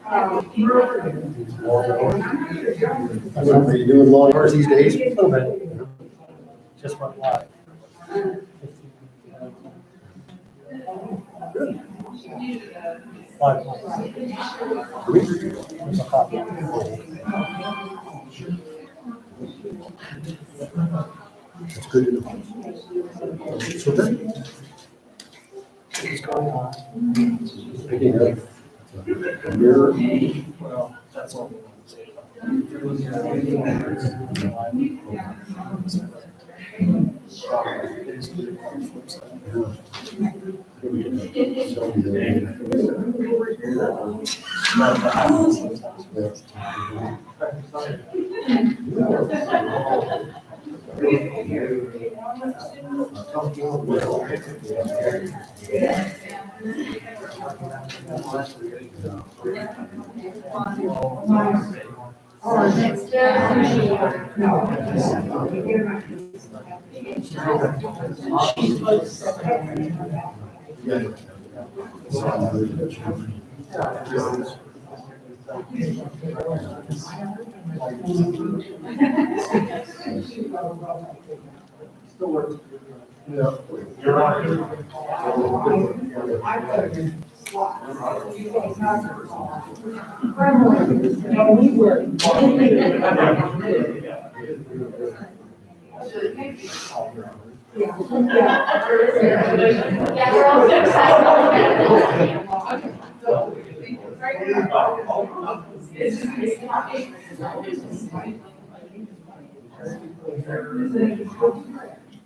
Are you doing long hours these days? A little bit. Just went live. Live. There's a copy. That's good to know. So then. What's going on? Mirror. Well, that's all.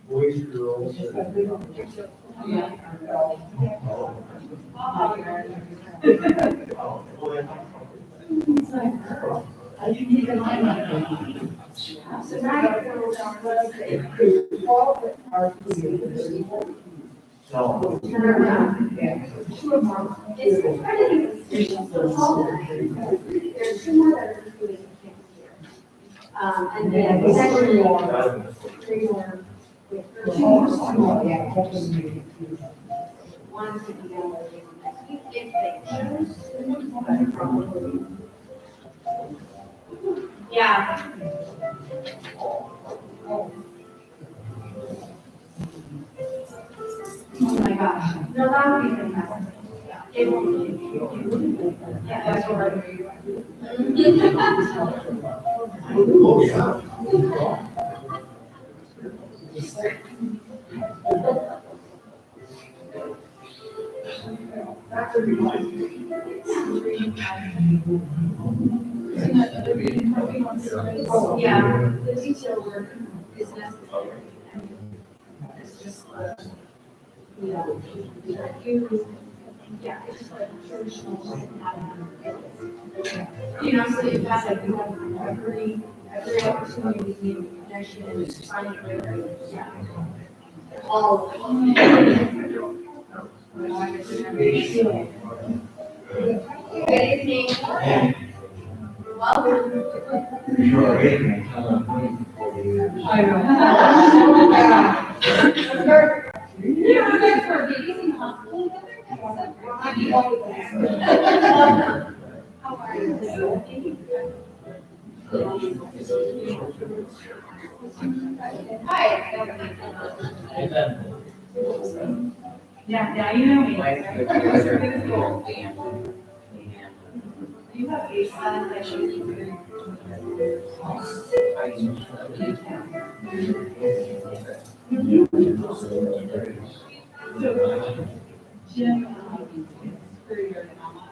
Boys, girls. And then one could be next week if they choose. Yeah. Oh my gosh. No, that would be fantastic. It will be. Yeah, that's what we're doing. Oh, yeah. Yeah, the detail work is necessary. It's just, you know, yeah, it's just like traditional. You know, so you've got like, you have every opportunity, maybe connection and just finding a way, yeah. All of it. Good evening. Welcome. I How are you? Hi. Yeah, you know me. You have a son that you. Jim, for your mama.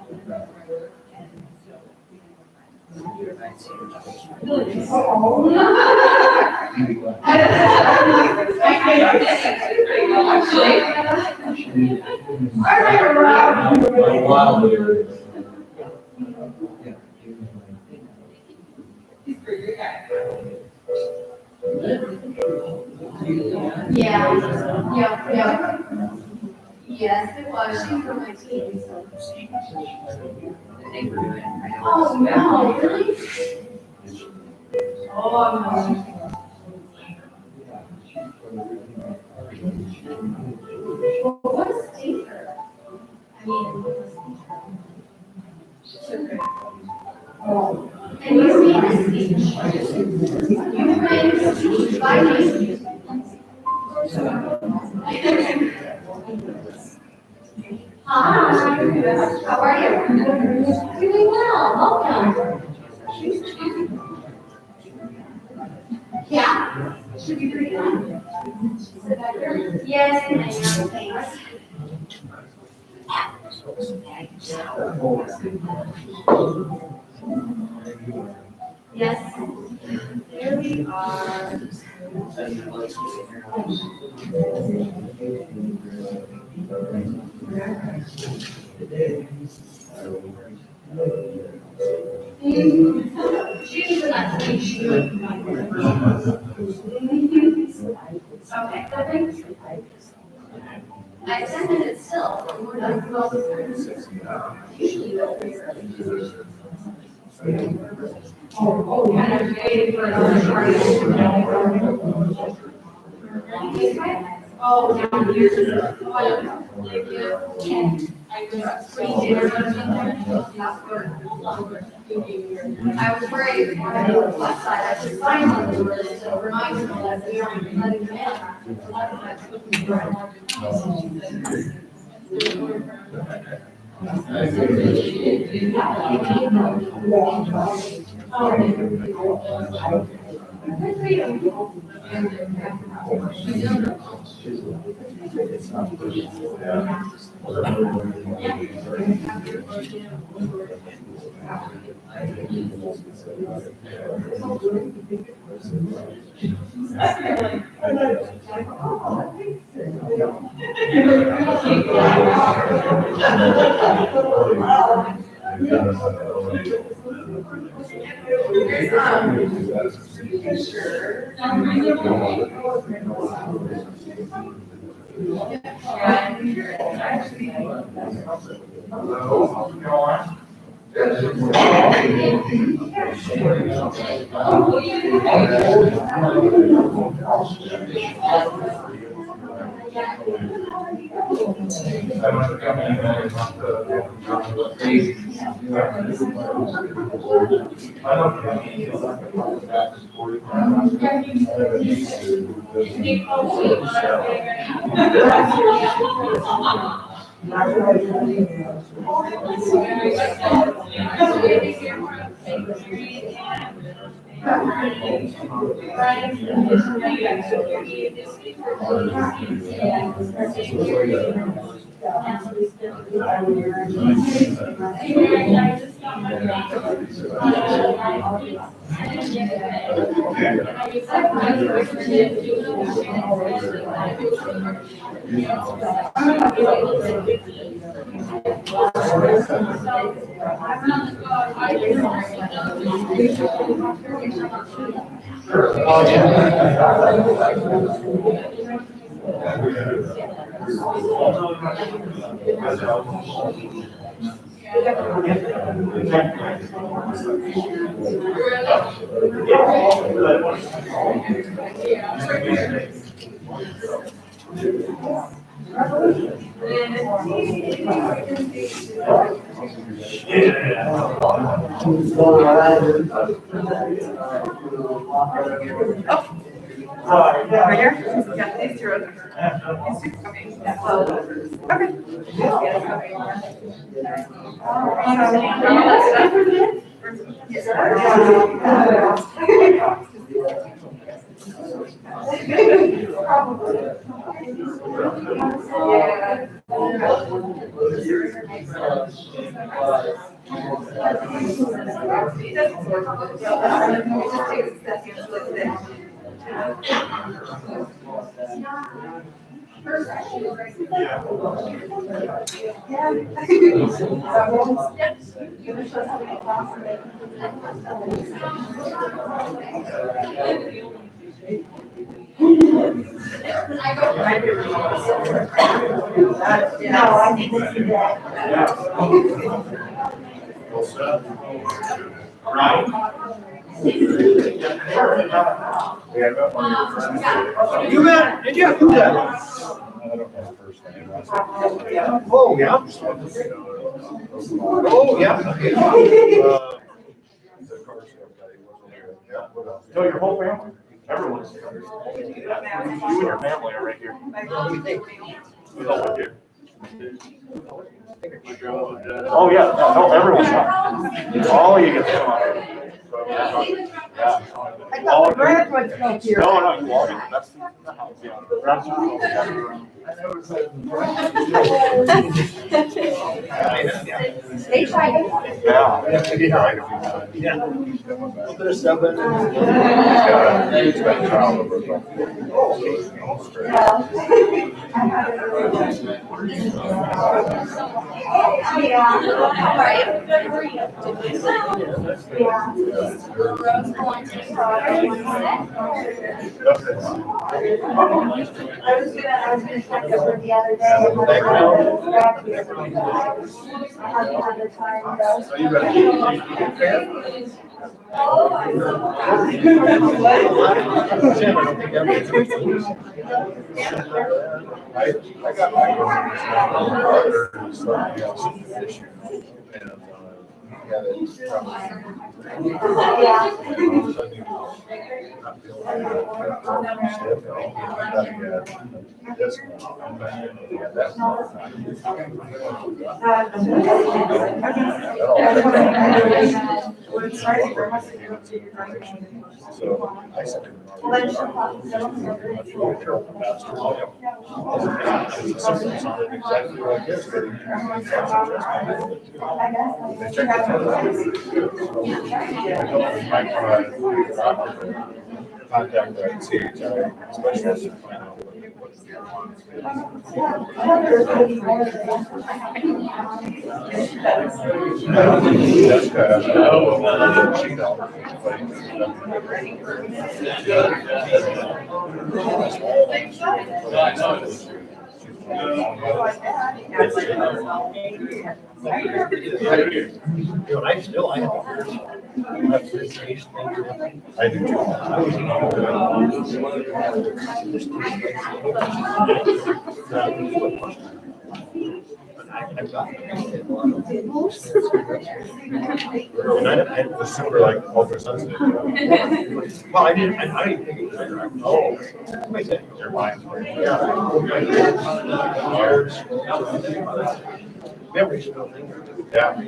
Yeah. Yes, it was. She's from my team, so. Oh, no, really? Oh, no. What a stinker. Hi, how are you? Doing well, welcome. Yeah. Should be pretty good. Yes, ma'am, thanks. Yes. There we are. She's not okay. I sent it still. Usually and I'm waiting for another party. Oh, down here. I was worried on the left side, I should find something to remind people that we aren't letting them Over here? Yeah, these two are. Okay. No, I didn't see that. Right. You got, did you do that? Oh, yeah. Oh, yeah. No, your whole family, everyone's here. You and your family are right here. We all live here. Oh, yeah, no, everyone's not. Oh, you get some. Yeah. I thought the graduates go here. No, no, you all get, that's the house, yeah. That's- They tried to. Yeah. Look at us, seven. I was gonna check over the other day. I haven't had the time though. So you ready? I got my brother who's something else this year. And, yeah, that's probably. Not feeling That's. Yeah, that's So I said. Exactly like this. They checked contact the CHI specialist and find out I do too. And I was super like ultra sensitive. Well, I didn't think it was. Oh, your mind's very. Yeah.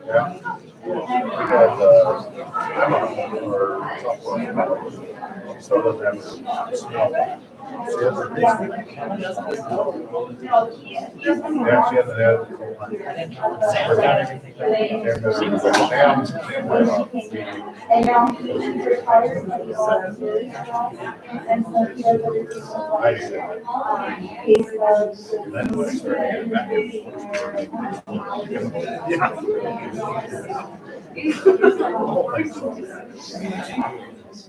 Yeah. Because I'm on for software. So doesn't have small. She hasn't yeah, she hasn't had. And now he's retired. And so he does Then when I started getting back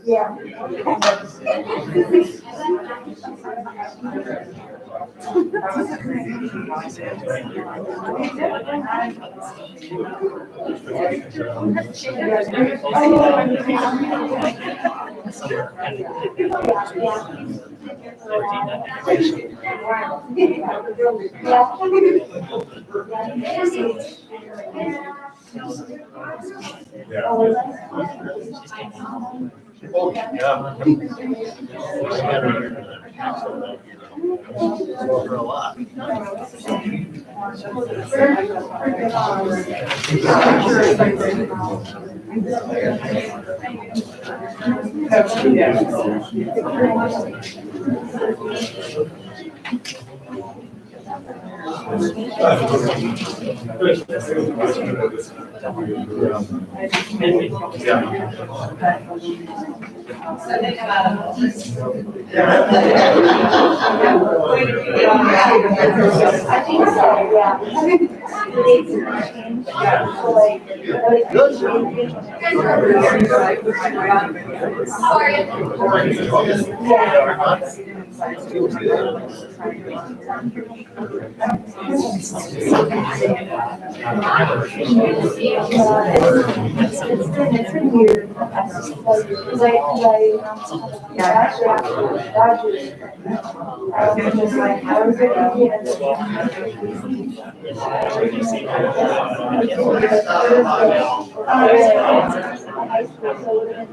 yeah. Oh, yeah. For a lot. I think so, yeah. How are It's been weird. high school, so it would have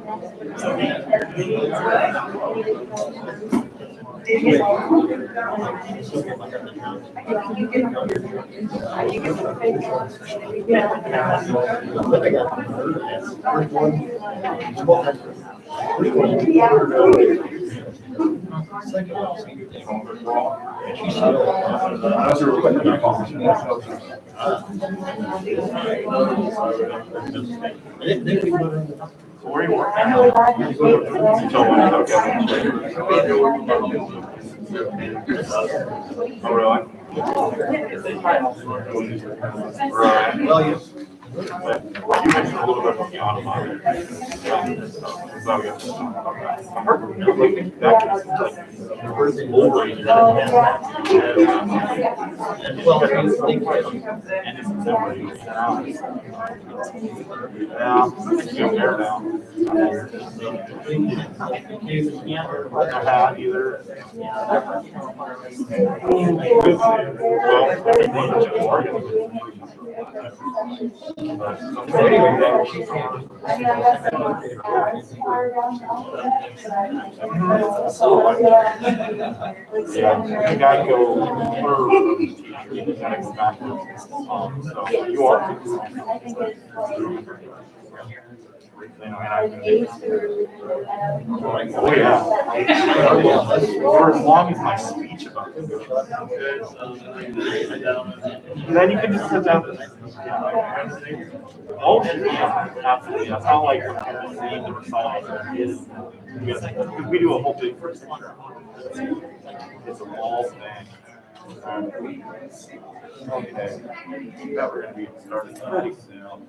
So where are you working? Oh, really? Right. Well, yes. But you mentioned a little bit about the automotive. So, okay. I heard like that is like overrated. Well, And it's overrated. Yeah, it's fair now. I have either. Yeah, you gotta go through. You gotta go backwards. So you are. Oh, yeah. For as long as my speech about this goes. Then you can just sit down. Oh, yeah, absolutely. That's how like seeing the recital is. Because we do a whole big first one. It's a wall thing. Okay. That we're gonna be starting pretty soon.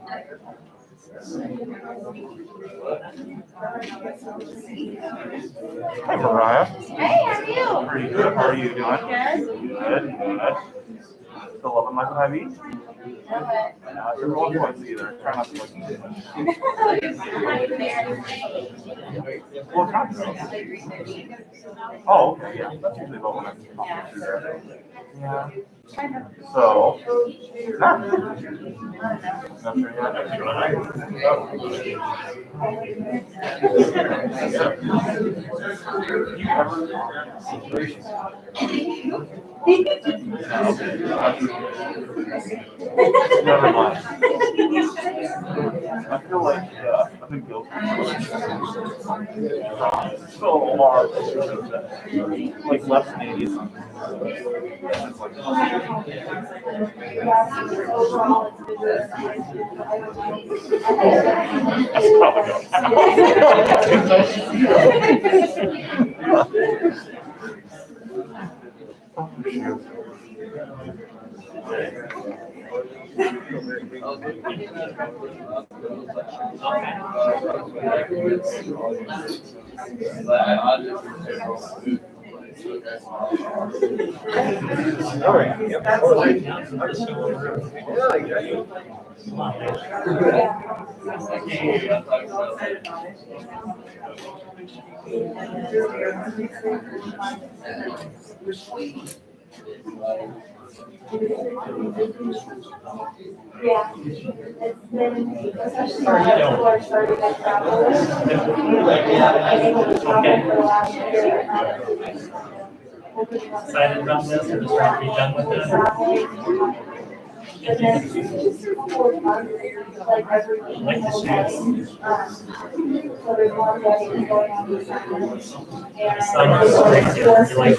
Hi, Mariah. Hey, how are you? Pretty good. How are you doing? Good. Good. Still loving life at High Beach? Not your old points either. Try not to look too much. What kind of girls? Oh, okay, yeah. That's usually about when I'm through there. Yeah. So, not sure Never mind. I feel like I've been guilty. So hard. Like less than 80 something. It's like, that's probably all right. Yep. Yeah, it's been, especially when people are starting to travel. I've been able to travel for the last year. Excited about this, or just trying to be done with this? And then, like every week. Like the shoes. So there's one wedding going on this weekend. And Summer is crazy. You like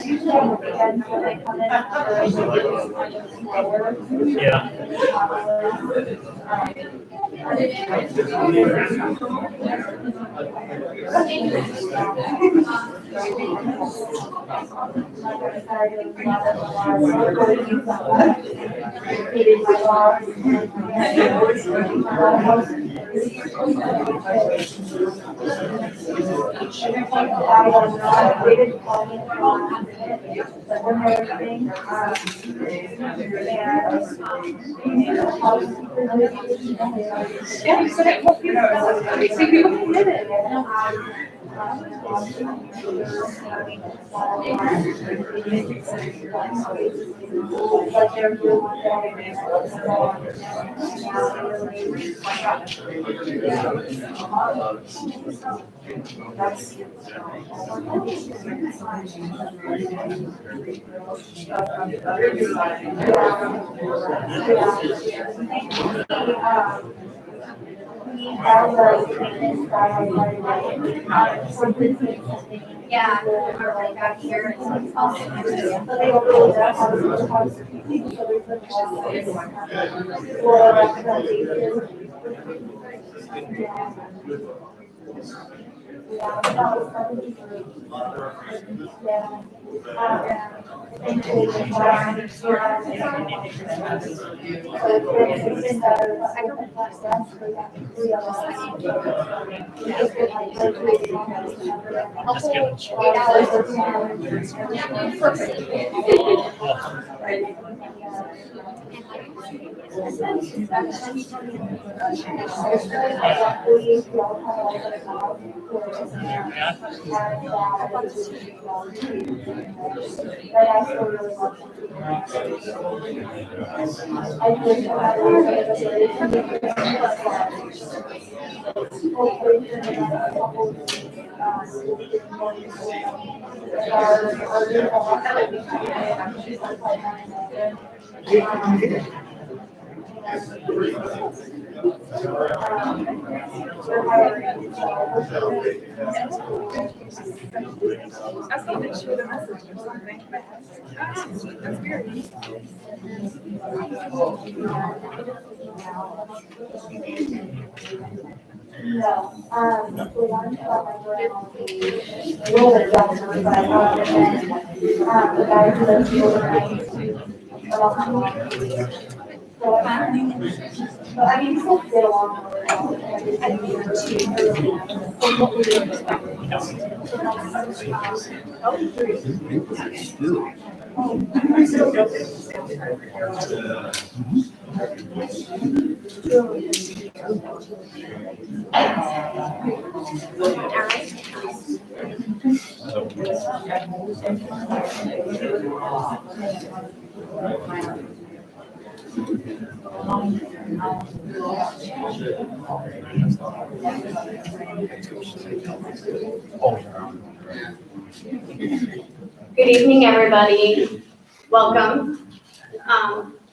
Usually on the weekends when they come in, they're slower. Yeah. Yeah, so that hope you know, see people who did it. Yeah, we're like back here. Just give it a shot. I thought they shoot a message or something, but that's weird. No, the one from the role adjustment, but the guy who does the overnight. So, I mean, still get along really well. Good evening, everybody. Welcome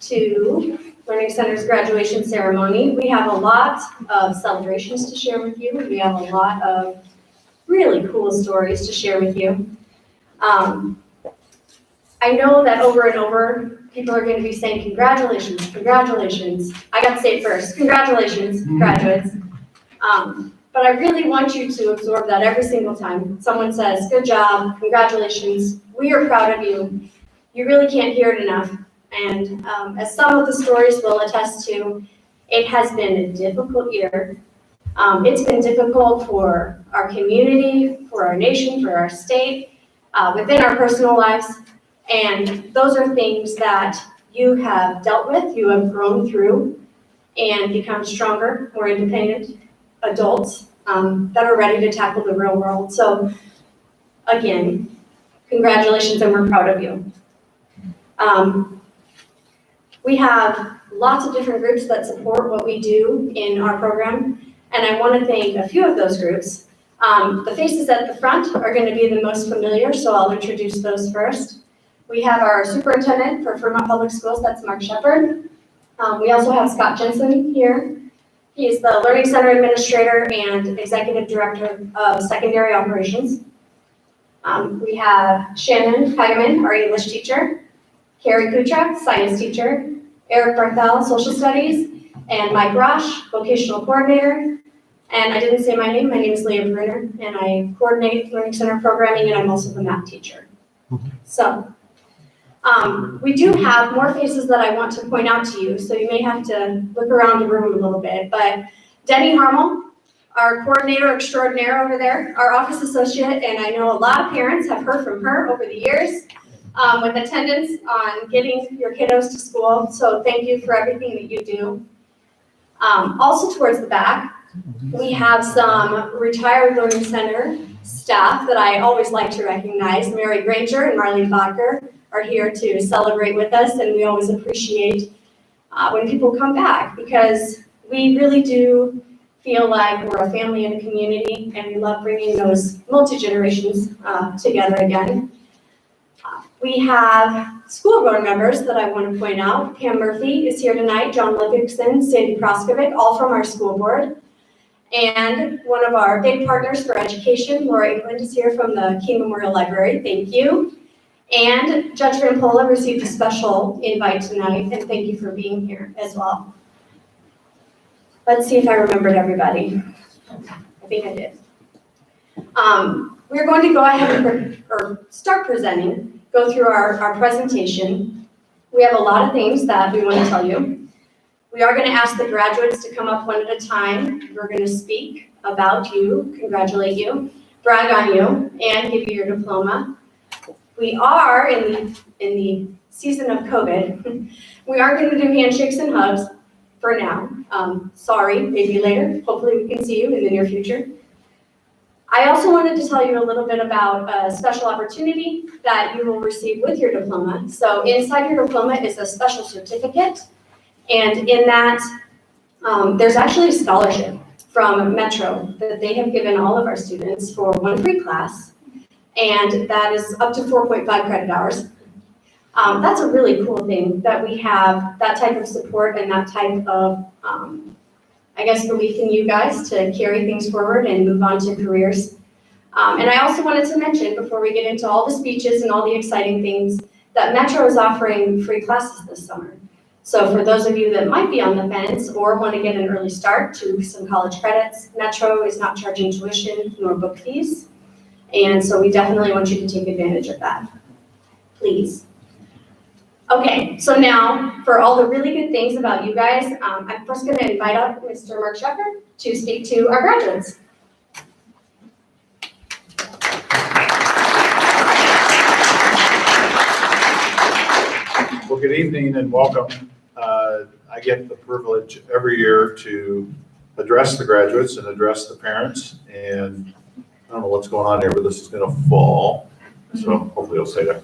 to Learning Center's graduation ceremony. We have a lot of celebrations to share with you. We have a lot of really cool stories to share with you. I know that over and over, people are going to be saying, congratulations, congratulations. I got to say it first, congratulations, graduates. But I really want you to absorb that every single time someone says, good job, congratulations, we are proud of you. You really can't hear it enough. And as some of the stories will attest to, it has been a difficult year. It's been difficult for our community, for our nation, for our state, within our personal lives. And those are things that you have dealt with, you have grown through, and become stronger, more independent adults that are ready to tackle the real world. So again, congratulations, and we're proud of you. We have lots of different groups that support what we do in our program, and I want to thank a few of those groups. The faces at the front are going to be the most familiar, so I'll introduce those first. We have our superintendent for Fremont Public Schools, that's Mark Shepard. We also have Scott Jensen here. He is the Learning Center Administrator and Executive Director of Secondary Operations. We have Shannon Hageman, our English teacher, Carrie Kuchak, Science teacher, Eric Barthel, Social Studies, and Mike Rosh, Vocational Coordinator. And I didn't say my name is Leah Bruner, and I coordinate Learning Center programming, and I'm also the math teacher. So, we do have more faces that I want to point out to you, so you may have to look around the room a little bit, but Denny Harmel, our coordinator extraordinaire over there, our office associate, and I know a lot of parents have heard from her over the years with attendance on getting your kiddos to school, so thank you for everything that you do. Also towards the back, We have some retired Learning Center staff that I always like to recognize. Mary Granger and Marlene Bacher are here to celebrate with us, and we always appreciate when people come back because we really do feel like we're a family and a community, and we love bringing those multi-generations together again. We have school board members that I want to point out. Pam Murphy is here tonight, John Livingston, Sandy Proskovic, all from our school board. And one of our big partners for education, Laura England, is here from the King Memorial Library. Thank you. And Judge Rampolla received a special invite tonight, and thank you for being here as well. Let's see if I remembered everybody. I think I did. We're going to go ahead and start presenting, go through our presentation. We have a lot of things that we want to tell you. We are going to ask the graduates to come up one at a time. We're going to speak about you, congratulate you, brag on you, and give you your diploma. We are in the season of COVID. We are going to do handshakes and hugs for now. Sorry, maybe later. Hopefully we can see you in the near future. I also wanted to tell you a little bit about a special opportunity that you will receive with your diploma. So inside your diploma is a special certificate. And in that, there's actually a scholarship from Metro that they have given all of our students for one free class. And that is up to 4.5 credit hours. That's a really cool thing that we have that type of support and that type of, I guess, belief in you guys to carry things forward and move on to careers. And I also wanted to mention, before we get into all the speeches and all the exciting things, that Metro is offering free classes this summer. So for those of you that might be on the fence or want to get an early start to some college credits, Metro is not charging tuition nor book fees. And so we definitely want you to take advantage of that. Please. Okay, so now for all the really good things about you guys, I'm first going to invite up Mr. Mark Shepherd to speak to our graduates. Well, good evening and welcome. I get the privilege every year to address the graduates and address the parents. And I don't know what's going on here, but this is going to fall. So hopefully it'll stay there.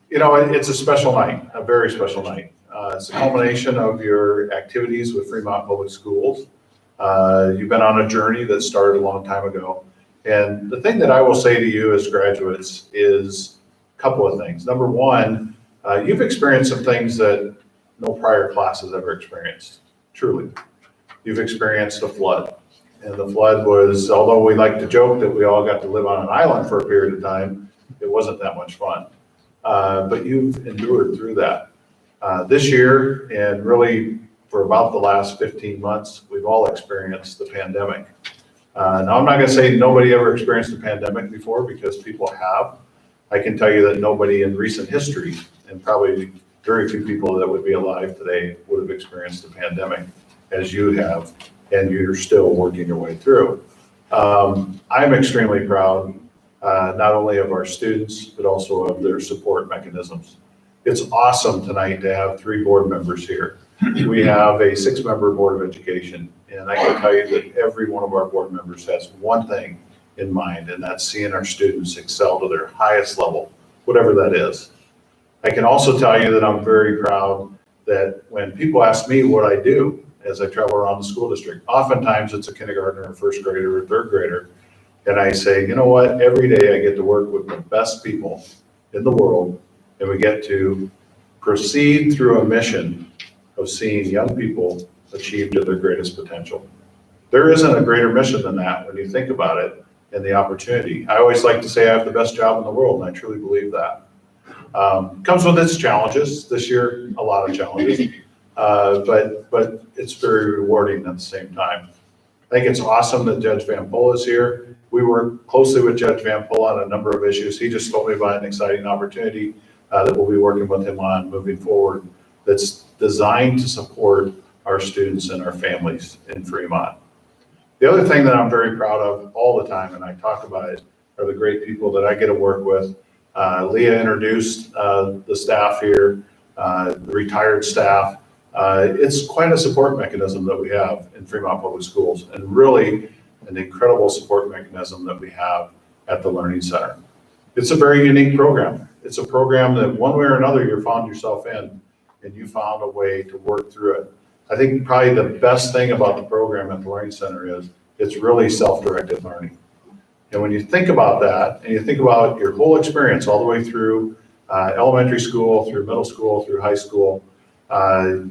You know, it's a special night, a very special night. It's a culmination of your activities with Fremont Public Schools. You've been on a journey that started a long time ago. And the thing that I will say to you as graduates is a couple of things. Number one, you've experienced some things that no prior class has ever experienced, truly. You've experienced a flood. And the flood was, although we like to joke that we all got to live on an island for a period of time, it wasn't that much fun. But you've endured through that. This year, and really for about the last 15 months, we've all experienced the pandemic. Now, I'm not going to say nobody ever experienced a pandemic before, because people have. I can tell you that nobody in recent history, and probably very few people that would be alive today, would have experienced a pandemic as you have, and you're still working your way through. I'm extremely proud, not only of our students, but also of their support mechanisms. It's awesome tonight to have 3 board members here. We have a 6-member Board of Education, and I can tell you that every one of our board members has one thing in mind, and that's seeing our students excel to their highest level, whatever that is. I can also tell you that I'm very proud that when people ask me what I do as I travel around the school district, oftentimes it's a kindergartner, a first grader, or third grader, and I say, you know what, every day I get to work with the best people in the world, and we get to proceed through a mission of seeing young people achieve to their greatest potential. There isn't a greater mission than that when you think about it, and the opportunity. I always like to say I have the best job in the world, and I truly believe that. Comes with its challenges. This year, a lot of challenges, but it's very rewarding at the same time. I think it's awesome that Judge Vampolla is here. We work closely with Judge Vampolla on a number of issues. He just told me about an exciting opportunity that we'll be working with him on moving forward that's designed to support our students and our families in Fremont. The other thing that I'm very proud of all the time, and I talk about it, are the great people that I get to work with. Leah introduced the staff here, the retired staff. It's quite a support mechanism that we have in Fremont Public Schools, and really an incredible support mechanism that we have at the Learning Center. It's a very unique program. It's a program that one way or another you found yourself in, and you found a way to work through it. I think probably the best thing about the program at the Learning Center is it's really self-directed learning. And when you think about that, and you think about your whole experience all the way through elementary school, through middle school, through high school,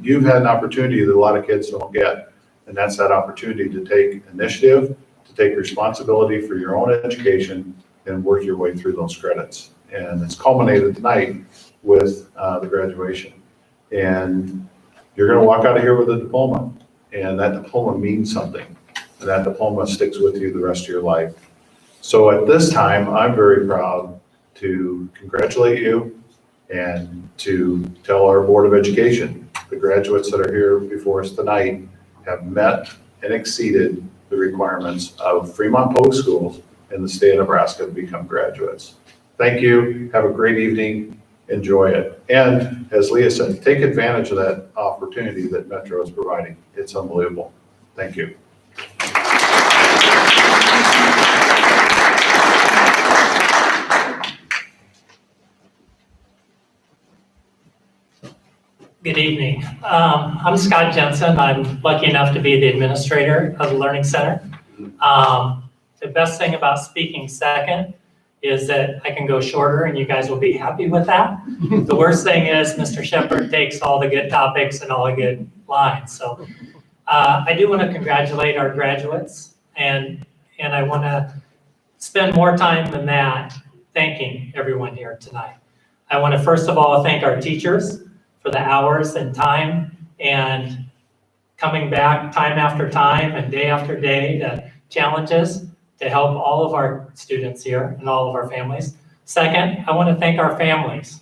you've had an opportunity that a lot of kids don't get. And that's that opportunity to take initiative, to take responsibility for your own education and work your way through those credits. And it's culminated tonight with the graduation. And you're gonna walk out of here with a diploma, and that diploma means something. And that diploma sticks with you the rest of your life. So at this time, I'm very proud to congratulate you and to tell our Board of Education, the graduates that are here before us tonight have met and exceeded the requirements of Fremont Public Schools in the state of Nebraska to become graduates. Thank you. Have a great evening. Enjoy it. And as Leah said, take advantage of that opportunity that Metro is providing. It's unbelievable. Thank you. Good evening. I'm Scott Jensen. I'm lucky enough to be the administrator of the Learning Center. The best thing about speaking second is that I can go shorter and you guys will be happy with that. The worst thing is Mr. Shepherd takes all the good topics and all the good lines. So I do want to congratulate our graduates, and I want to spend more time than that thanking everyone here tonight. I want to first of all thank our teachers for the hours and time and coming back time after time and day after day to challenges to help all of our students here and all of our families. Second, I want to thank our families.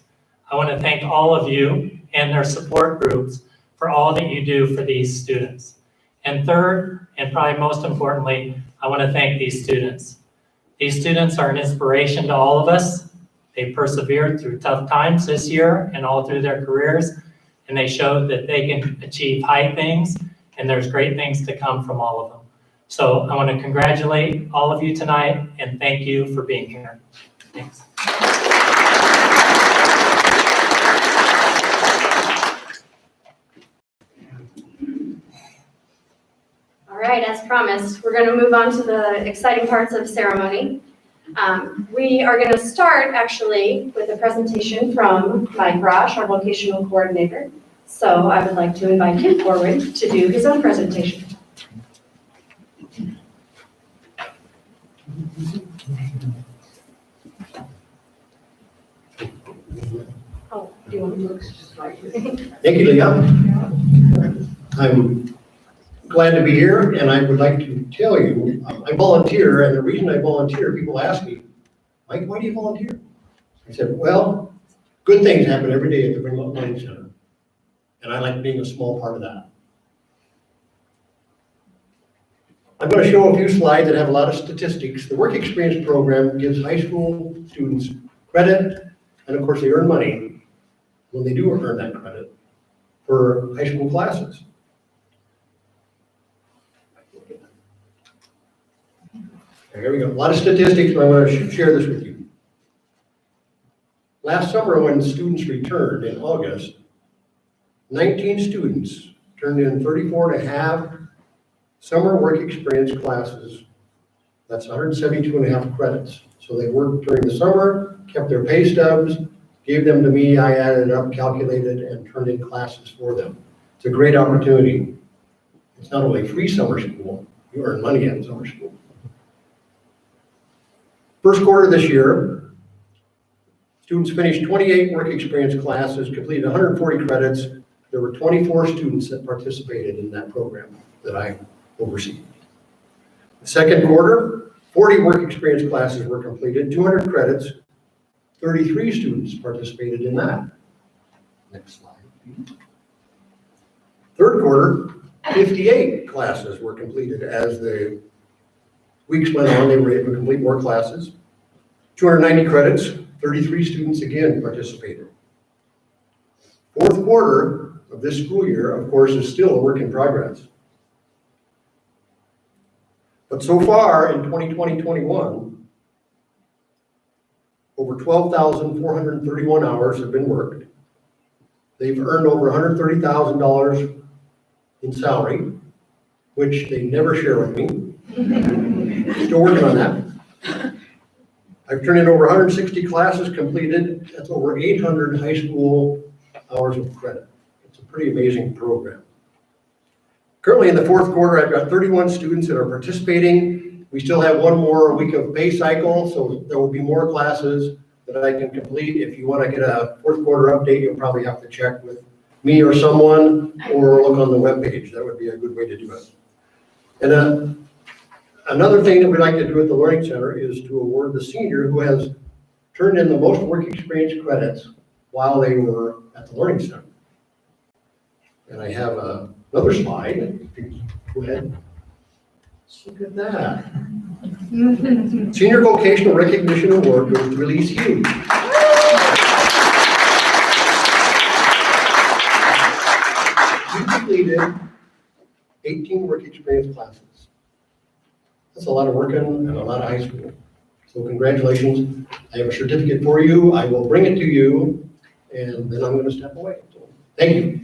I want to thank all of you and their support groups for all that you do for these students. And third, and probably most importantly, I want to thank these students. These students are an inspiration to all of us. They persevered through tough times this year and all through their careers, and they showed that they can achieve high things, and there's great things to come from all of them. So I want to congratulate all of you tonight and thank you for being here. Thanks. All right, as promised, we're going to move on to the exciting parts of ceremony. We are going to start actually with a presentation from Mike Rosh, our vocational coordinator. So I would like to invite him forward to do his own presentation. Oh, do you want me to? Thank you, Leah. I'm glad to be here, and I would like to tell you, I volunteer, and the reason I volunteer, people ask me, Mike, why do you volunteer? I said, well, good things happen every day at the Fremont Learning Center, and I like being a small part of that. I'm going to show a few slides that have a lot of statistics. The Work Experience Program gives high school students credit, and of course they earn money when they do earn that credit for high school classes. Here we go. A lot of statistics, but I want to share this with you. Last summer, when students returned in August, 19 students turned in 34.5 summer work experience classes. That's 172.5 credits. So they worked during the summer, kept their pay stubs, gave them to me, I added up, calculated, and turned in classes for them. It's a great opportunity. It's not only free summer school, you earn money at summer school. First quarter this year, students finished 28 work experience classes, completed 140 credits. There were 24 students that participated in that program that I oversee. The second quarter, 40 work experience classes were completed, 200 credits, 33 students participated in that. Next slide, please. Third quarter, 58 classes were completed. As the weeks went on, they were able to complete more classes. 290 credits, 33 students again participated. Fourth quarter, of this school year, of course, is still a work in progress. But so far in 2020-21, over 12,431 hours have been worked. They've earned over $130,000 in salary, which they never share with me. Still working on that. I've turned in over 160 classes completed. That's over 800 high school hours of credit. It's a pretty amazing program. Currently in the fourth quarter, I've got 31 students that are participating. We still have one more week of pay cycle, so there will be more classes that I can complete. If you want to get a fourth quarter update, you'll probably have to check with me or someone, or look on the webpage. That would be a good way to do it. And another thing that we like to do at the Learning Center is to award the senior who has turned in the most work experience credits while they were at the Learning Center. And I have another slide. Go ahead. Let's look at that. Senior Vocational Recognition Award goes to Elise Hughes. She completed 18 work experience classes. That's a lot of working and a lot of high school. So congratulations. I have a certificate for you. I will bring it to you, and then I'm going to step away. So, thank you.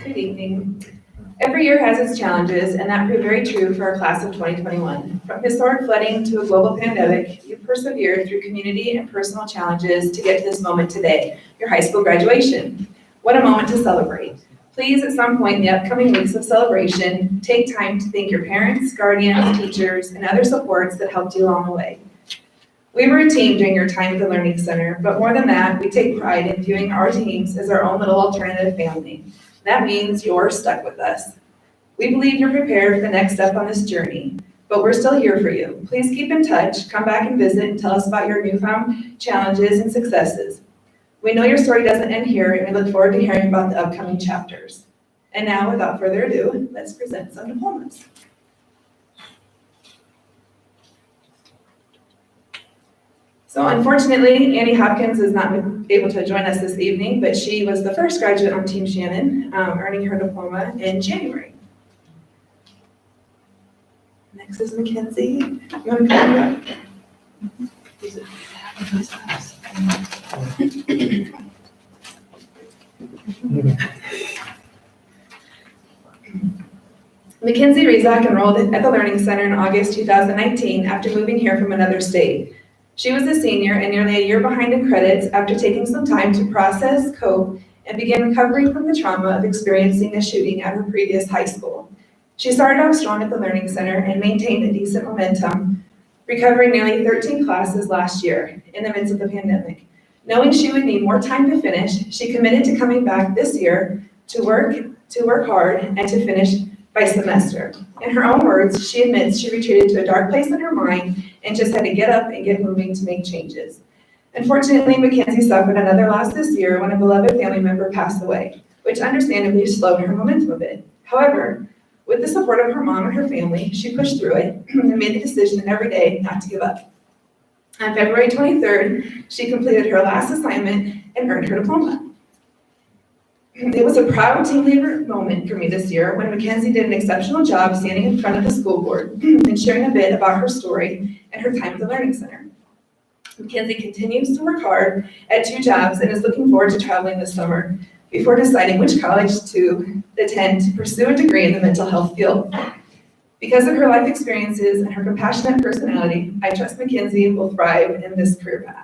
Good evening. Every year has its challenges, and that proved very true for our class of 2021. From historic flooding to a global pandemic, you persevered through community and personal challenges to get to this moment today, your high school graduation. What a moment to celebrate. Please, at some point in the upcoming weeks of celebration, take time to thank your parents, guardians, teachers, and other supports that helped you along the way. We were a team during your time at the Learning Center, but more than that, we take pride in viewing our teams as our own little alternative family. That means you're stuck with us. We believe you're prepared for the next step on this journey, but we're still here for you. Please keep in touch, come back and visit, and tell us about your newfound challenges and successes. We know your story doesn't end here, and we look forward to hearing about the upcoming chapters. And now, without further ado, let's present some diplomas. So unfortunately, Annie Hopkins is not able to join us this evening, but she was the first graduate on Team Shannon, earning her diploma in January. Next is Mackenzie. You want to come up? Mackenzie Rizak enrolled at the Learning Center in August 2019 after moving here from another state. She was a senior and nearly a year behind in credits after taking some time to process, cope, and begin recovering from the trauma of experiencing a shooting at her previous high school. She started out strong at the Learning Center and maintained a decent momentum, recovering nearly 13 classes last year in the midst of the pandemic. Knowing she would need more time to finish, she committed to coming back this year to work hard and to finish by semester. In her own words, she admits she retreated to a dark place in her mind and just had to get up and get moving to make changes. Unfortunately, Mackenzie suffered another loss this year when a beloved family member passed away, which understandably slowed her momentum a bit. However, with the support of her mom and her family, she pushed through it and made the decision every day not to give up. On February 23rd, she completed her last assignment and earned her diploma. It was a proud team leader moment for me this year when Mackenzie did an exceptional job standing in front of the school board and sharing a bit about her story and her time at the Learning Center. Mackenzie continues to work hard at 2 jobs and is looking forward to traveling this summer before deciding which college to attend to pursue a degree in the mental health field. Because of her life experiences and her compassionate personality, I trust Mackenzie will thrive in this career path.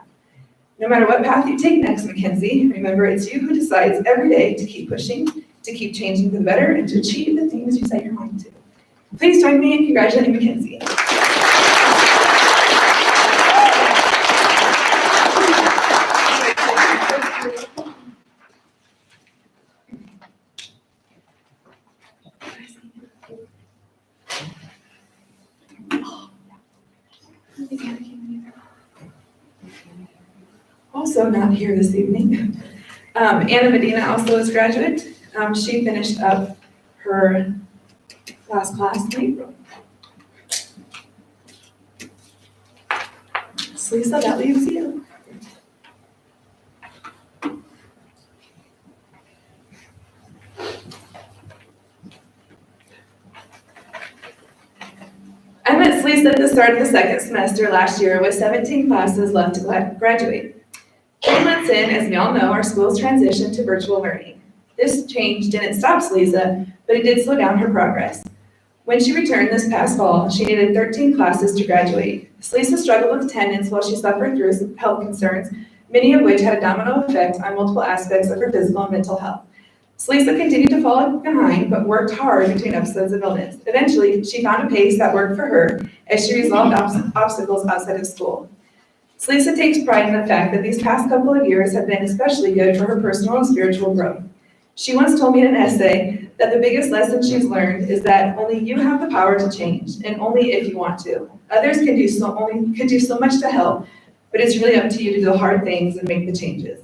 No matter what path you take next, Mackenzie, remember it's you who decides every day to keep pushing, to keep changing for the better, and to achieve the things you set your mind to. Please join me in congratulating Mackenzie. Also not here this evening, Anna Medina also is graduate. She finished up her last class in April. So Lisa, that leaves you. I met Lisa at the start of the second semester last year with 17 classes left to graduate. 3 months in, as we all know, our schools transitioned to virtual learning. This change didn't stop Lisa, but it did slow down her progress. When she returned this past fall, she needed 13 classes to graduate. Lisa struggled with attendance while she suffered through some health concerns, many of which had a domino effect on multiple aspects of her physical and mental health. Lisa continued to fall behind, but worked hard between episodes of illness. Eventually, she found a pace that worked for her as she resolved obstacles outside of school. Lisa takes pride in the fact that these past couple of years have been especially good for her personal and spiritual growth. She once told me in an essay that the biggest lesson she's learned is that only you have the power to change, and only if you want to. Others can do so much to help, but it's really up to you to do the hard things and make the changes.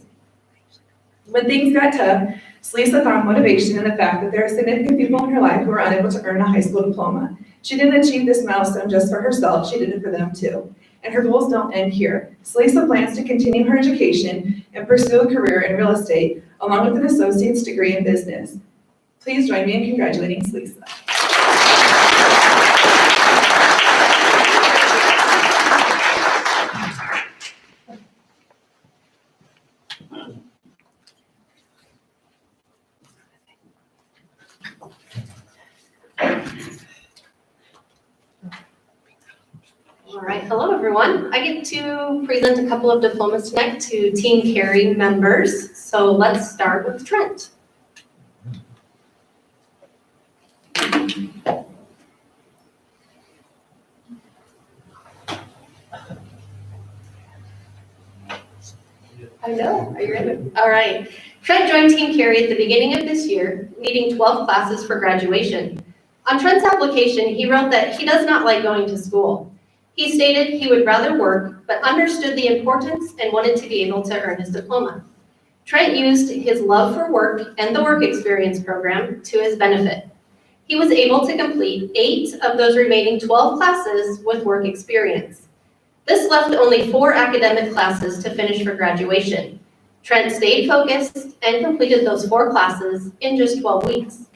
When things got tough, Lisa found motivation in the fact that there are significant people in her life who are unable to earn a high school diploma. She didn't achieve this milestone just for herself, she did it for them too. And her goals don't end here. Lisa plans to continue her education and pursue a career in real estate, along with an associate's degree in business. Please join me in congratulating Lisa. All right, hello everyone. I get to present a couple of diplomas tonight to Team Carey members. So let's start with Trent. I know, are you ready? All right. Trent joined Team Carey at the beginning of this year, needing 12 classes for graduation. On Trent's application, he wrote that he does not like going to school. He stated he would rather work, but understood the importance and wanted to be able to earn his diploma. Trent used his love for work and the work experience program to his benefit. He was able to complete 8 of those remaining 12 classes with work experience. This left only 4 academic classes to finish for graduation. Trent stayed focused and completed those 4 classes in just 12 weeks.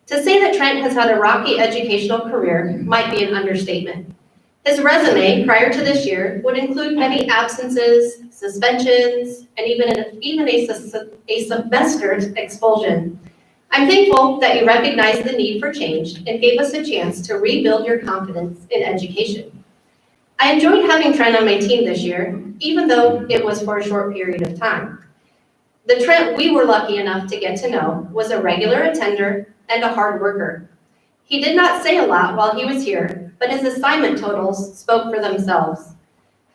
To say that Trent has had a rocky educational career might be an understatement. His resume prior to this year would include many absences, suspensions, and even a semester expulsion. I'm thankful that you recognized the need for change and gave us a chance to rebuild your confidence in education. I enjoyed having Trent on my team this year, even though it was for a short period of time. The Trent we were lucky enough to get to know was a regular attender and a hard worker. He did not say a lot while he was here, but his assignment totals spoke for themselves.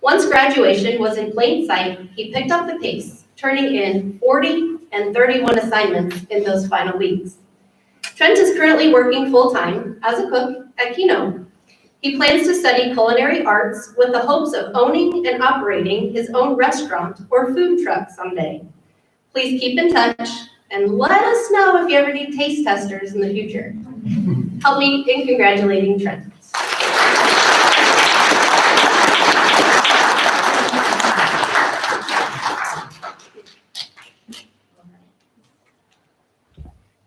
Once graduation was in plain sight, he picked up the pace, turning in 40 and 31 assignments in those final weeks. Trent is currently working full-time as a cook at Keno. He plans to study culinary arts with the hopes of owning and operating his own restaurant or food truck someday. Please keep in touch and let us know if you ever need taste testers in the future. Help me in congratulating Trent.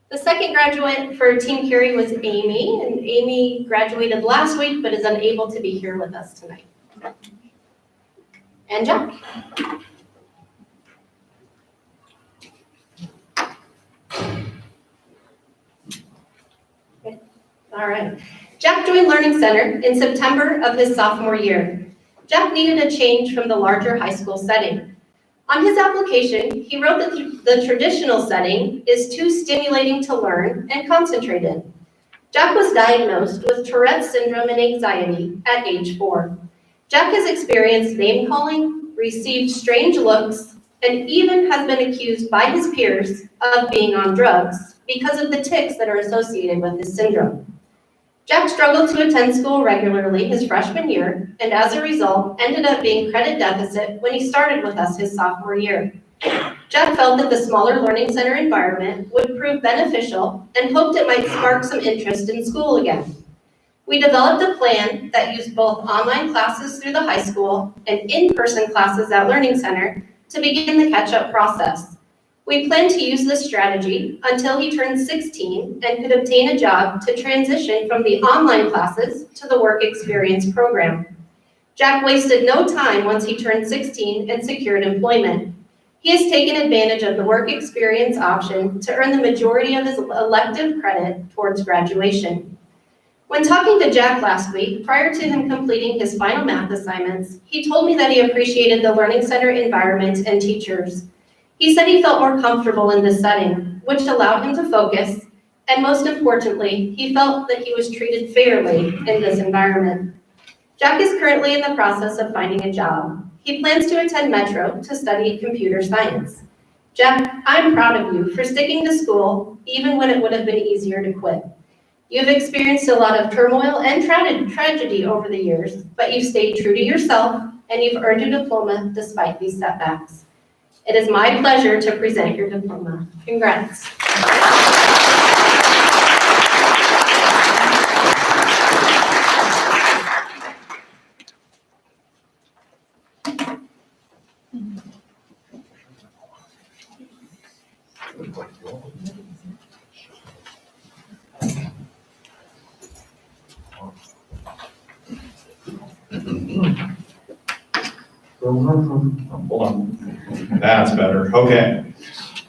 The second graduate for Team Carey was Amy, and Amy graduated last week but is unable to be here with us tonight. And Jack. Okay. All right. Jack joined Learning Center in September of his sophomore year. Jack needed a change from the larger high school setting. On his application, he wrote that the traditional setting is too stimulating to learn and concentrate in. Jack was diagnosed with Tourette's syndrome and anxiety at age 4. Jack has experienced name-calling, received strange looks, and even has been accused by his peers of being on drugs because of the tics that are associated with his syndrome. Jack struggled to attend school regularly his freshman year, and as a result, ended up being credit deficit when he started with us his sophomore year. Jack felt that the smaller learning center environment would prove beneficial and hoped it might spark some interest in school again. We developed a plan that used both online classes through the high school and in-person classes at Learning Center to begin the catch-up process. We planned to use this strategy until he turned 16 and could obtain a job to transition from the online classes to the work experience program. Jack wasted no time once he turned 16 and secured employment. He has taken advantage of the work experience option to earn the majority of his elective credit towards graduation. When talking to Jack last week, prior to him completing his final math assignments, he told me that he appreciated the Learning Center environment and teachers. He said he felt more comfortable in this setting, which allowed him to focus, and most importantly, he felt that he was treated fairly in this environment. Jack is currently in the process of finding a job. He plans to attend Metro to study computer science. Jack, I'm proud of you for sticking to school even when it would have been easier to quit. You've experienced a lot of turmoil and tragedy over the years, but you've stayed true to yourself and you've earned your diploma despite these setbacks. It is my pleasure to present your diploma. Congrats. Hold on. That's better. Okay.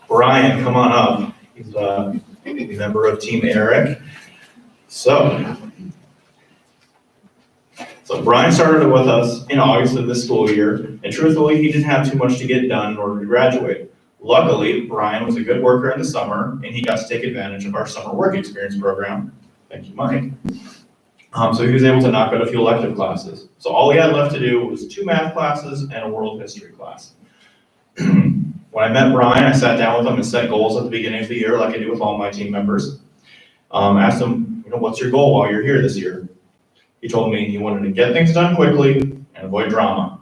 Brian, come on up. He's a member of Team Eric. So Brian started with us in August of this school year, and truthfully, he didn't have too much to get done in order to graduate. Luckily, Brian was a good worker in the summer, and he got to take advantage of our summer work experience program. Thank you, Mike. So he was able to knock out a few elective classes. So all he had left to do was 2 math classes and a world history class. When I met Brian, I sat down with him and set goals at the beginning of the year, like I do with all my team members. Asked him, what's your goal while you're here this year? He told me he wanted to get things done quickly and avoid drama.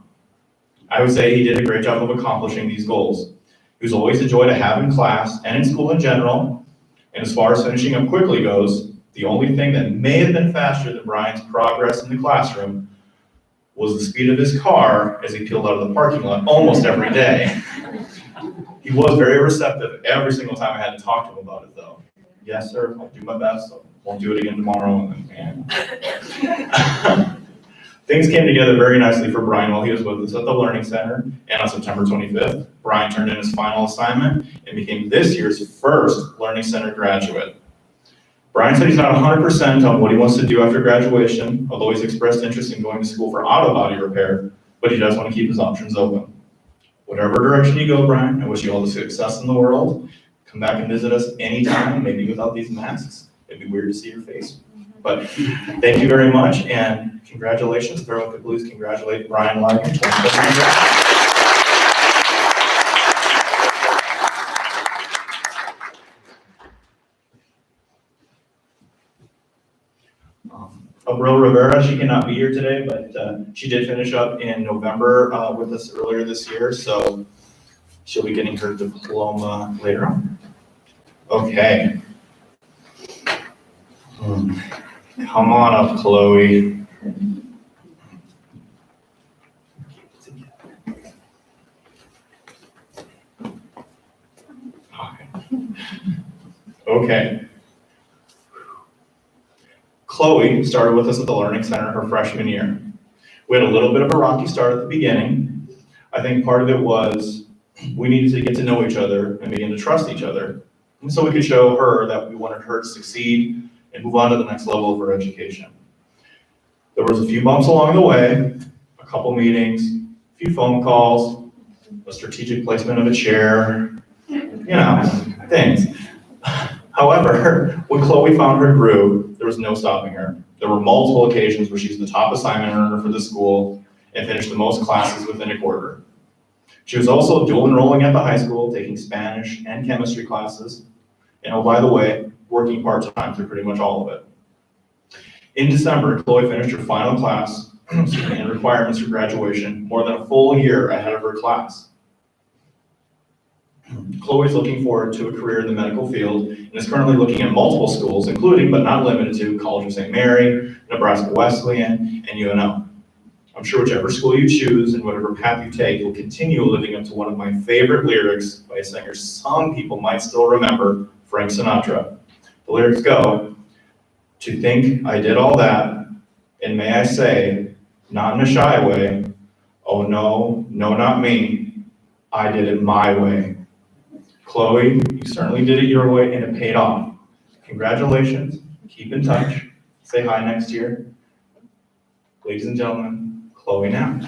I would say he did a great job of accomplishing these goals. He was always a joy to have in class and in school in general. And as far as finishing up quickly goes, the only thing that may have been faster than Brian's progress in the classroom was the speed of his car as he peeled out of the parking lot almost every day. He was very receptive every single time I had to talk to him about it, though. Yes, sir, I'll do my best. I won't do it again tomorrow. Things came together very nicely for Brian while he was with us at the Learning Center, and on September 25th, Brian turned in his final assignment and became this year's first Learning Center graduate. Brian said he's not 100% on what he wants to do after graduation, although he's expressed interest in going to school for auto body repair, but he does want to keep his options open. Whatever direction you go, Brian, I wish you all the success in the world. Come back and visit us anytime, maybe without these masks. It'd be weird to see your face. But thank you very much, and congratulations. If everyone could please congratulate Brian Liger. Abril Rivera, she cannot be here today, but she did finish up in November with us earlier this year, so she'll be getting her diploma later on. Okay. Come on up, Chloe. Okay. Chloe started with us at the Learning Center her freshman year. We had a little bit of a rocky start at the beginning. I think part of it was we needed to get to know each other and begin to trust each other. And so we could show her that we wanted her to succeed and move on to the next level of her education. There was a few bumps along the way, a couple meetings, a few phone calls, a strategic placement of a chair, things. However, when Chloe found her groove, there was no stopping her. There were multiple occasions where she was the top assignment earner for the school and finished the most classes within a quarter. She was also dual enrolling at the high school, taking Spanish and chemistry classes, and oh, by the way, working part-time through pretty much all of it. In December, Chloe finished her final class and requirements for graduation more than a full year ahead of her class. Chloe's looking forward to a career in the medical field and is currently looking at multiple schools, including but not limited to College of St. Mary, Nebraska Wesleyan, and UNO. I'm sure whichever school you choose and whatever path you take will continue living up to one of my favorite lyrics by a singer some people might still remember, Frank Sinatra. The lyrics go, "To think I did all that, and may I say, not in a shy way, oh no, no not me, I did it my way." Chloe, you certainly did it your way and it paid off. Congratulations, keep in touch, say hi next year. Ladies and gentlemen, Chloe now.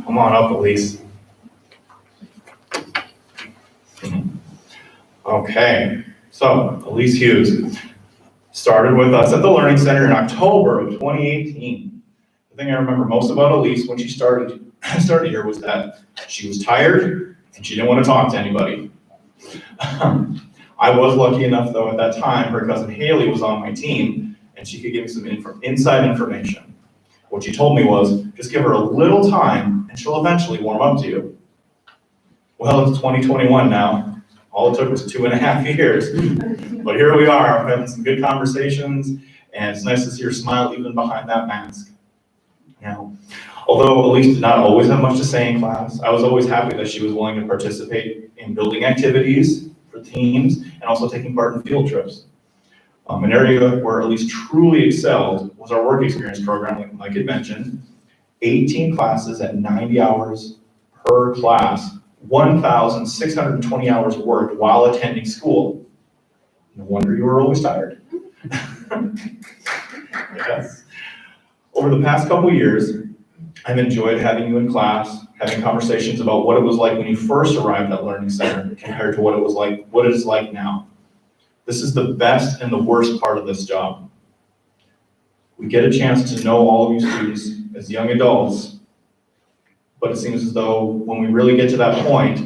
Come on up, Elise. Okay, so Elise Hughes started with us at the Learning Center in October of 2018. The thing I remember most about Elise when she started here was that she was tired and she didn't want to talk to anybody. I was lucky enough though at that time, her cousin Haley was on my team and she could give me some inside information. What she told me was, just give her a little time and she'll eventually warm up to you. Well, it's 2021 now. All it took was 2.5 years. But here we are, we're having some good conversations, and it's nice to see her smile even behind that mask. Now, although Elise did not always have much to say in class, I was always happy that she was willing to participate in building activities for teams and also taking part in field trips. An area where Elise truly excelled was our work experience program, like Mike had mentioned. 18 classes at 90 hours per class, 1,620 hours worked while attending school. No wonder you were always tired. Yes. Over the past couple years, I've enjoyed having you in class, having conversations about what it was like when you first arrived at Learning Center compared to what it is like now. This is the best and the worst part of this job. We get a chance to know all of you students as young adults, but it seems as though when we really get to that point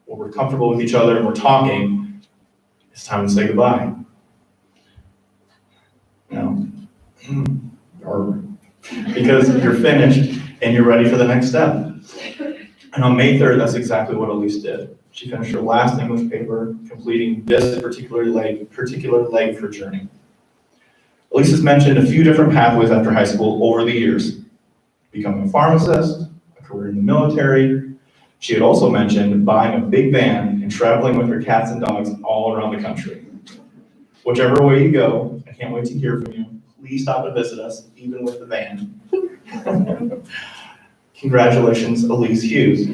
where we're comfortable with each other and we're talking, it's time to say goodbye. Or because you're finished and you're ready for the next step. And on May 3rd, that's exactly what Elise did. She finished her last English paper, completing this particular leg of her journey. Elise has mentioned a few different pathways after high school over the years. Becoming a pharmacist, a career in the military. She had also mentioned buying a big van and traveling with her cats and dogs all around the country. Whichever way you go, I can't wait to hear from you. Please stop and visit us, even with the van. Congratulations, Elise Hughes.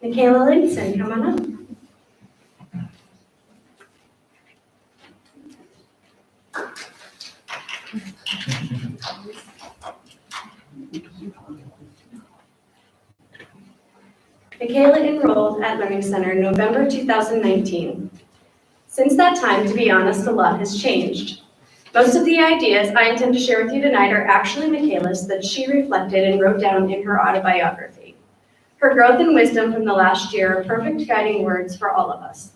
Michaela Linson, come on up. Michaela enrolled at Learning Center in November 2019. Since that time, to be honest, a lot has changed. Most of the ideas I intend to share with you tonight are actually Michaela's that she reflected and wrote down in her autobiography. Her growth and wisdom from the last year are perfect guiding words for all of us.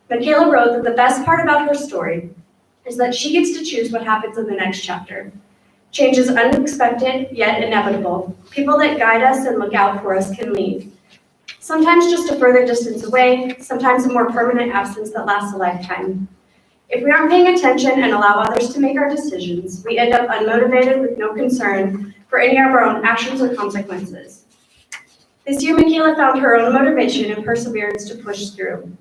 Michaela wrote that the best part about her story is that she gets to choose what happens in the next chapter. Change is unexpected, yet inevitable. People that guide us and look out for us can leave. Sometimes just a further distance away, sometimes a more permanent absence that lasts a lifetime. If we aren't paying attention and allow others to make our decisions, we end up unmotivated with no concern for any of our own actions or consequences. This year, Michaela found her own motivation and perseverance to push through.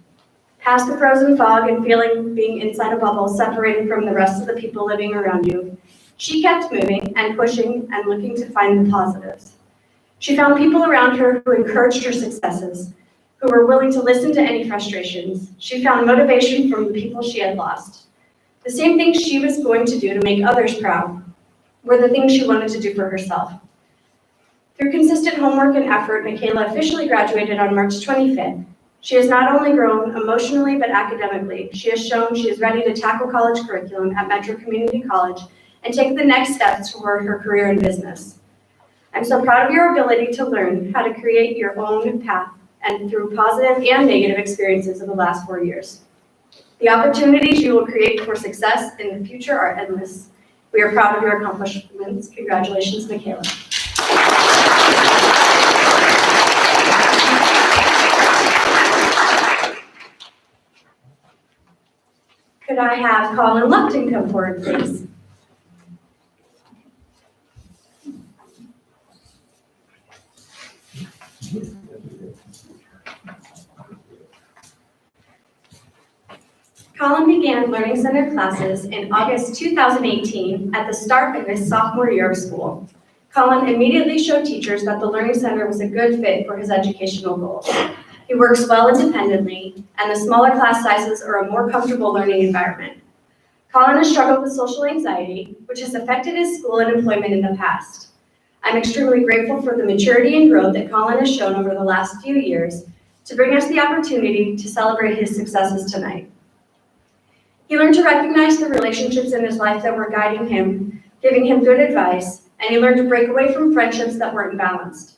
Past the frozen fog and feeling being inside a bubble, separated from the rest of the people living around you, she kept moving and pushing and looking to find the positives. She found people around her who encouraged her successes, who were willing to listen to any frustrations. She found motivation from the people she had lost. The same things she was going to do to make others proud were the things she wanted to do for herself. Through consistent homework and effort, Michaela officially graduated on March 25th. She has not only grown emotionally but academically. She has shown she is ready to tackle college curriculum at Metro Community College and take the next steps toward her career in business. I'm so proud of your ability to learn how to create your own path and through positive and negative experiences of the last 4 years. The opportunities you will create for success in the future are endless. We are proud of your accomplishments. Congratulations, Michaela. Could I have Colin Lupton come forward, please? Colin began Learning Center classes in August 2018 at the start of his sophomore year of school. Colin immediately showed teachers that the Learning Center was a good fit for his educational goals. He works well independently, and the smaller class sizes are a more comfortable learning environment. Colin has struggled with social anxiety, which has affected his school and employment in the past. I'm extremely grateful for the maturity and growth that Colin has shown over the last few years to bring us the opportunity to celebrate his successes tonight. He learned to recognize the relationships in his life that were guiding him, giving him good advice, and he learned to break away from friendships that weren't balanced.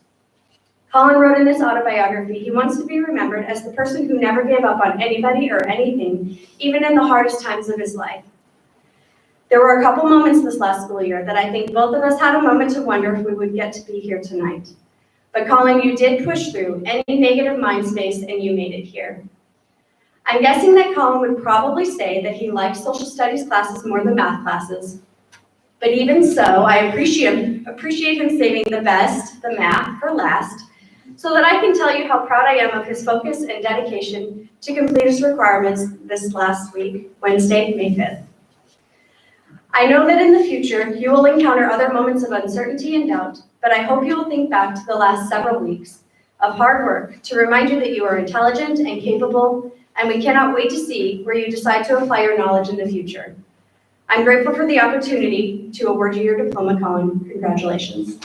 Colin wrote in his autobiography, he wants to be remembered as the person who never gave up on anybody or anything, even in the hardest times of his life. There were a couple moments this last school year that I think both of us had a moment to wonder if we would get to be here tonight. But Colin, you did push through any negative mind space and you made it here. I'm guessing that Colin would probably say that he liked social studies classes more than math classes. But even so, I appreciate him saving the best, the math, for last, so that I can tell you how proud I am of his focus and dedication to complete his requirements this last week, Wednesday, May 5th. I know that in the future, you will encounter other moments of uncertainty and doubt, but I hope you will think back to the last several weeks of hard work to remind you that you are intelligent and capable, and we cannot wait to see where you decide to apply your knowledge in the future. I'm grateful for the opportunity to award you your diploma, Colin. Congratulations.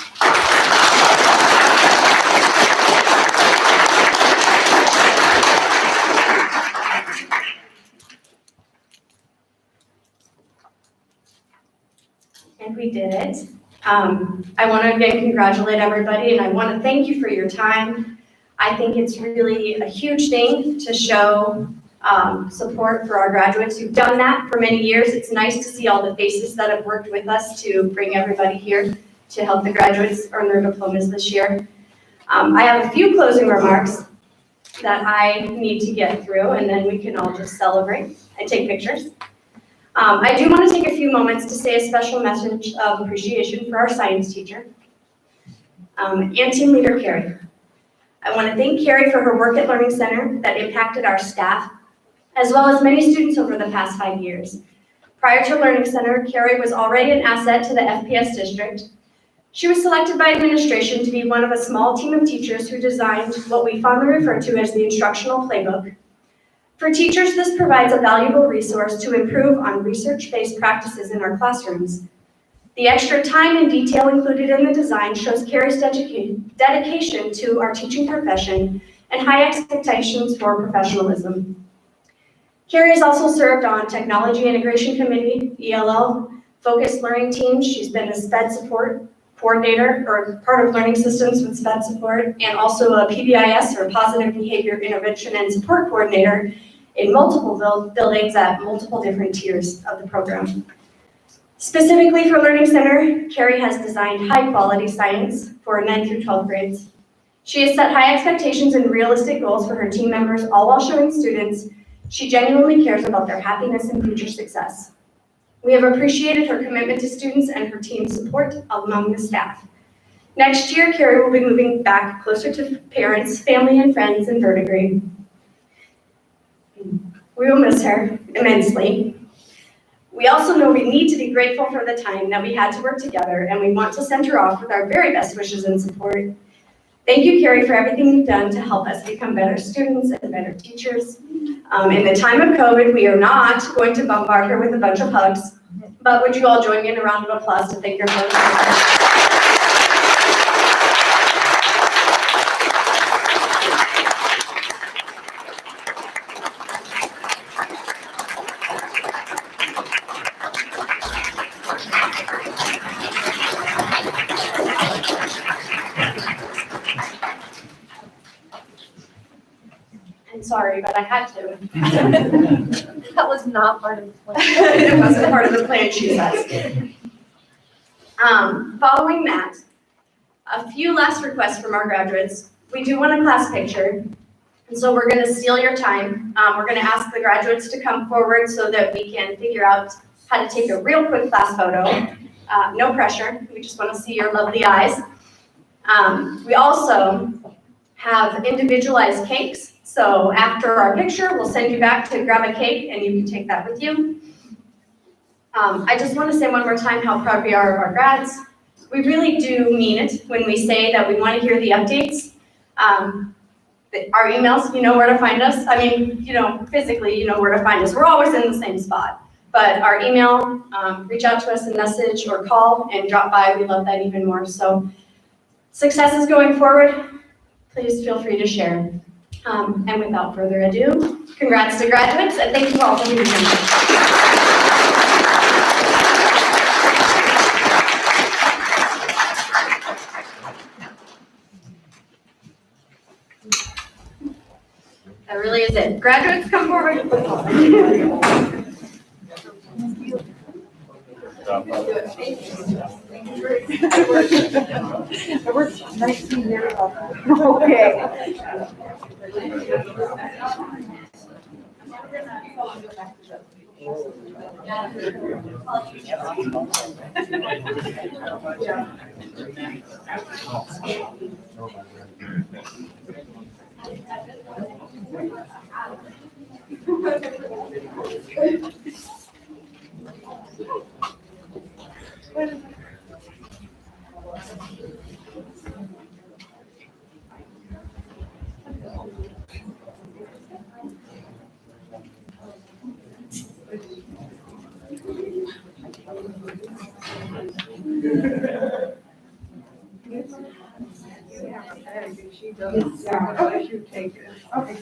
And we did it. I want to again congratulate everybody, and I want to thank you for your time. I think it's really a huge thing to show support for our graduates who've done that for many years. It's nice to see all the faces that have worked with us to bring everybody here to help the graduates earn their diplomas this year. I have a few closing remarks that I need to get through, and then we can all just celebrate and take pictures. I do want to take a few moments to say a special message of appreciation for our science teacher and team leader, Carrie. I want to thank Carrie for her work at Learning Center that impacted our staff, as well as many students over the past 5 years. Prior to Learning Center, Carrie was already an asset to the FPS district. She was selected by administration to be one of a small team of teachers who designed what we fondly refer to as the instructional playbook. For teachers, this provides a valuable resource to improve on research-based practices in our classrooms. The extra time and detail included in the design shows Carrie's dedication to our teaching profession and high expectations for professionalism. Carrie has also served on Technology Integration Committee, ELL, Focused Learning Teams. She's been a SPED support coordinator or part of Learning Systems with SPED support, and also a PBIS or Positive Behavior Intervention and Support Coordinator in multiple buildings at multiple different tiers of the program. Specifically for Learning Center, Carrie has designed high-quality science for 9th through 12th grades. She has set high expectations and realistic goals for her team members, all while showing students she genuinely cares about their happiness and future success. We have appreciated her commitment to students and her team's support among the staff. Next year, Carrie will be moving back closer to parents, family, and friends in Verdigris. We will miss her immensely. We also know we need to be grateful for the time that we had to work together, and we want to send her off with our very best wishes and support. Thank you, Carrie, for everything you've done to help us become better students and better teachers. In the time of COVID, we are not going to bombard her with a bunch of hugs, but would you all join me in a round of applause to thank your host? I'm sorry, but I had to. That was not part of the plan. It wasn't part of the plan, she says. Following that, a few last requests from our graduates. We do want a class picture, and so we're gonna steal your time. We're gonna ask the graduates to come forward so that we can figure out how to take a real quick class photo. No pressure, we just wanna see your lovely eyes. We also have individualized cakes. So after our picture, we'll send you back to grab a cake and you can take that with you. I just want to say one more time how proud we are of our grads. We really do mean it when we say that we want to hear the updates. Our emails, you know where to find us. I mean, physically, you know where to find us. We're always in the same spot. But our email, reach out to us and message or call and drop by. We love that even more. So successes going forward, please feel free to share. And without further ado, congrats to graduates, and thank you all for being here. That really is it. Graduates, come forward. I worked 19 years on that. She does. I should take it. Okay.